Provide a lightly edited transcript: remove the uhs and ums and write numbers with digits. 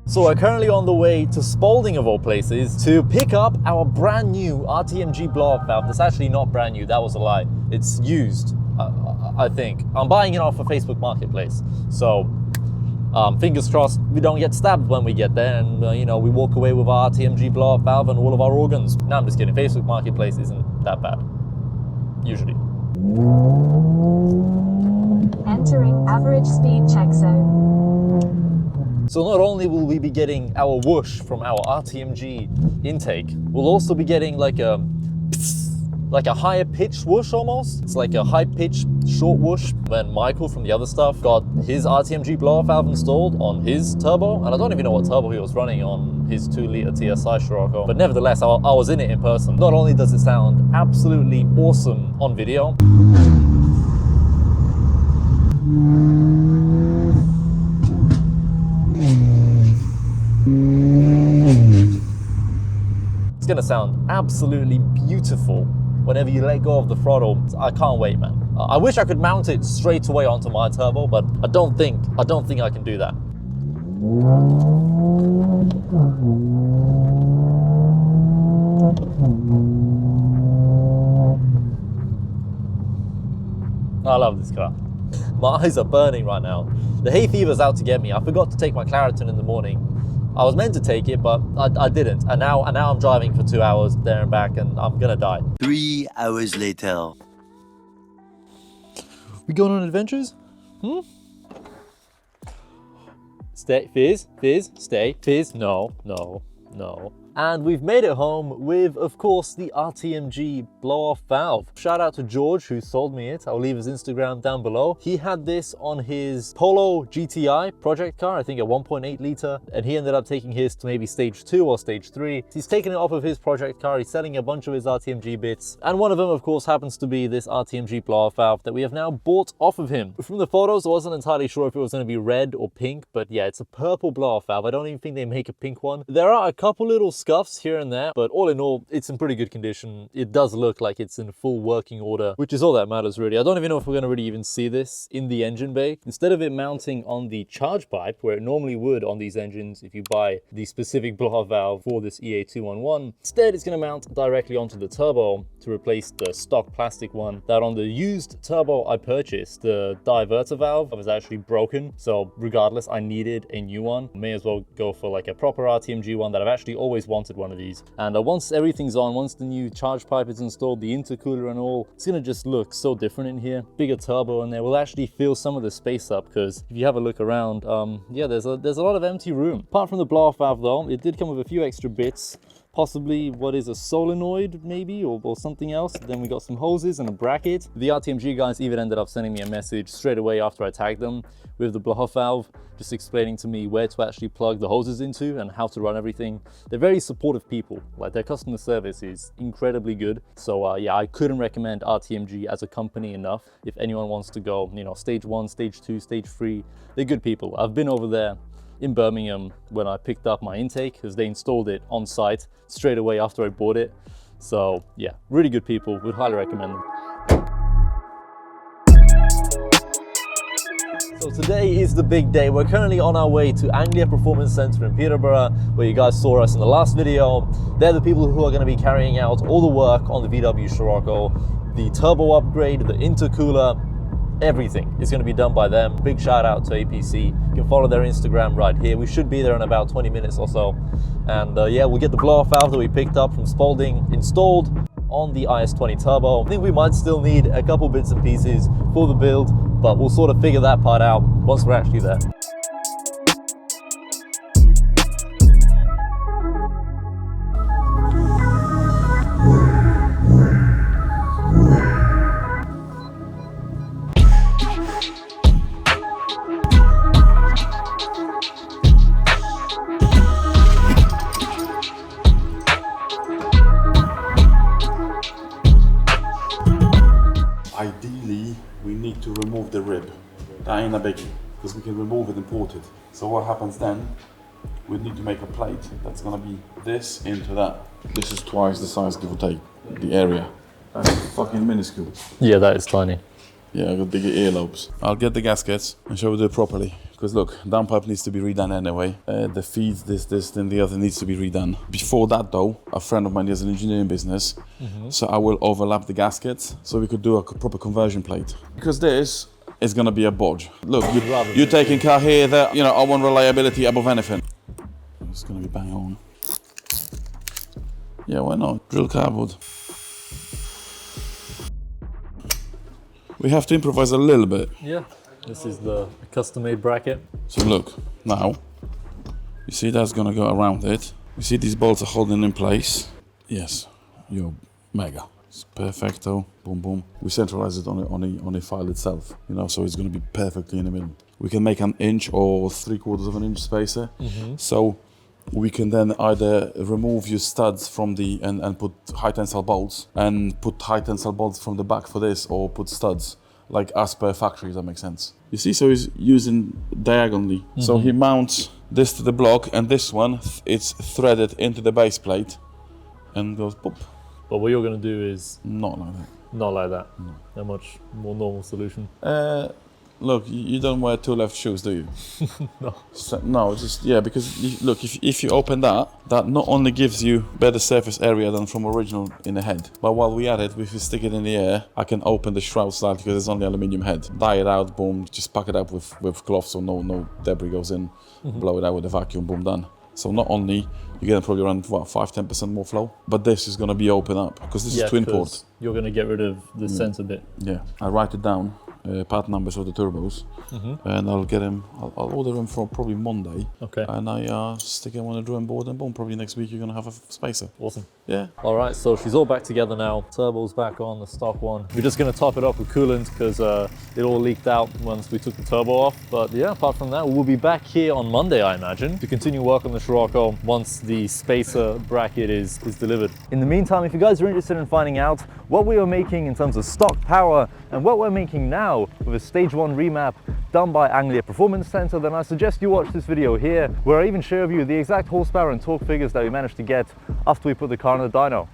So we're currently on the way to Spalding of all places to pick up our brand new RTMG blow-up valve. That's actually not brand new, that was a lie. It's used, I think. I'm buying it off a Facebook Marketplace. So fingers crossed we don't get stabbed when we get there and you know, we walk away with our RTMG blow-up valve and all of our organs. No, I'm just kidding. Facebook Marketplace isn't that bad, usually. Entering average speed check zone. So not only will we be getting our whoosh from our RTMG intake, we'll also be getting like a higher pitched whoosh almost. It's like a high pitched short whoosh. When Michael from the other stuff got his RTMG blow-off valve installed on his turbo, and I don't even know what turbo he was running on his 2-litre TSI Scirocco, but nevertheless, I was in it in person. Not only does it sound absolutely awesome on video, it's gonna sound absolutely beautiful whenever you let go of the throttle. I can't wait, man. I wish I could mount it straight away onto my turbo, but I don't think I can do that. I love this car. My eyes are burning right now. The hay fever's out to get me. I forgot to take my Claritin in the morning. I was meant to take it, but I didn't. And now I'm driving for 2 hours there and back, and I'm gonna die. 3 hours later. We going on adventures? Stay, Fizz, stay, Fizz, no. And we've made it home with, of course, the RTMG blow-off valve. Shout out to George who sold me it. I'll leave his Instagram down below. He had this on his Polo GTI project car, I think a 1.8 litre, and he ended up taking his to maybe stage 2 or stage 3. He's taken it off of his project car. He's selling a bunch of his RTMG bits, and one of them, of course, happens to be this RTMG blow-off valve that we have now bought off of him. From the photos, I wasn't entirely sure if it was going to be red or pink, but yeah, it's a purple blow-off valve. I don't even think they make a pink one. There are a couple little scuffs here and there, but all in all, it's in pretty good condition. It does look like it's in full working order, which is all that matters really. I don't even know if we're going to really even see this in the engine bay. Instead of it mounting on the charge pipe where it normally would on these engines if you buy the specific blow-off valve for this EA211, instead it's going to mount directly onto the turbo to replace the stock plastic one that on the used turbo I purchased, the diverter valve was actually broken. So regardless, I needed a new one. May as well go for like a proper RTMG one that I've actually always wanted one of these. And once everything's on, once the new charge pipe is installed, the intercooler and all, it's gonna just look so different in here. Bigger turbo in there will actually fill some of the space up, because if you have a look around, yeah, there's a lot of empty room. Apart from the blow-off valve though, it did come with a few extra bits. Possibly what is a solenoid maybe, or something else. Then we got some hoses and a bracket. The RTMG guys even ended up sending me a message straight away after I tagged them with the blow-off valve, just explaining to me where to actually plug the hoses into and how to run everything. They're very supportive people. Like, their customer service is incredibly good. So yeah, I couldn't recommend RTMG as a company enough. If anyone wants to go, you know, stage 1, stage 2, stage 3, they're good people. I've been over there in Birmingham when I picked up my intake, because they installed it on site straight away after I bought it. So yeah, really good people, would highly recommend them. So today is the big day. We're currently on our way to Anglia Performance Centre in Peterborough, where you guys saw us in the last video. They're the people who are going to be carrying out all the work on the VW Scirocco, the turbo upgrade, the intercooler, everything is going to be done by them. Big shout out to APC. You can follow their Instagram right here. We should be there in about 20 minutes or so. And yeah, we'll get the blow-off valve that we picked up from Spalding installed on the IS20 Turbo. I think we might still need a couple bits and pieces for the build, but we'll sort of figure that part out once we're actually there. Ideally, we need to remove the rib. That ain't a biggie, because we can remove it and port it. So what happens then, we need to make a plate that's gonna be this into that. This is twice the size, give or take, the area. That's fucking minuscule. Yeah, that is tiny. Yeah, I got bigger earlobes. I'll get the gaskets and show you it properly. Because look, downpipe needs to be redone anyway. The feeds, this, then the other needs to be redone. Before that though, a friend of mine has an engineering business, so I will overlap the gaskets so we could do a proper conversion plate. Because this is gonna be a bodge. Look, you're taking car here that, you know, I want reliability above anything. It's gonna be bang on. Yeah, why not? Drill cardboard. We have to improvise a little bit. Yeah. This is the custom-made bracket. So look, now, you see that's gonna go around it. You see these bolts are holding in place. Yes, you're mega. It's perfecto, boom, boom. We centralize it on the file itself, you know, so it's gonna be perfectly in the middle. We can make an inch or 3/4 of an inch spacer. So we can then either remove your studs from the, and put high tensile bolts, and put high tensile bolts from the back for this, or put studs, like as per factory, if that makes sense. You see, so he's using diagonally. So he mounts this to the block, and this one, it's threaded into the base plate, and goes boop. But what you're going to do is... Not like that. Not like that. No. A much more normal solution. Look, you don't wear 2 left shoes, do you? No. So, no, just, yeah, because look, if you open that not only gives you better surface area than from original in the head, but while we at it, if you stick it in the air, I can open the shroud slightly because it's only aluminium head. Dye it out, boom, just pack it up with cloth so no debris goes in, blow it out with a vacuum, boom, done. So not only you're getting probably around, what, 5-10% more flow, but this is going to be open up because this is twin port. You're going to get rid of the sensor bit. Yeah, I write it down. Part numbers of the turbos, and I'll get him. I'll order them for probably Monday. Okay. And I stick him on a drawing board, and boom, probably next week you're gonna have a spacer. Awesome. Yeah. All right, so she's all back together now. Turbo's back on, the stock one. We're just gonna top it up with coolant because it all leaked out once we took the turbo off. But yeah, apart from that, we'll be back here on Monday, I imagine, to continue work on the Scirocco once the spacer bracket is delivered. In the meantime, if you guys are interested in finding out what we are making in terms of stock power and what we're making now with a stage 1 remap done by Anglia Performance Centre, then I suggest you watch this video here where I even share with you the exact horsepower and torque figures that we managed to get after we put the car in the dyno.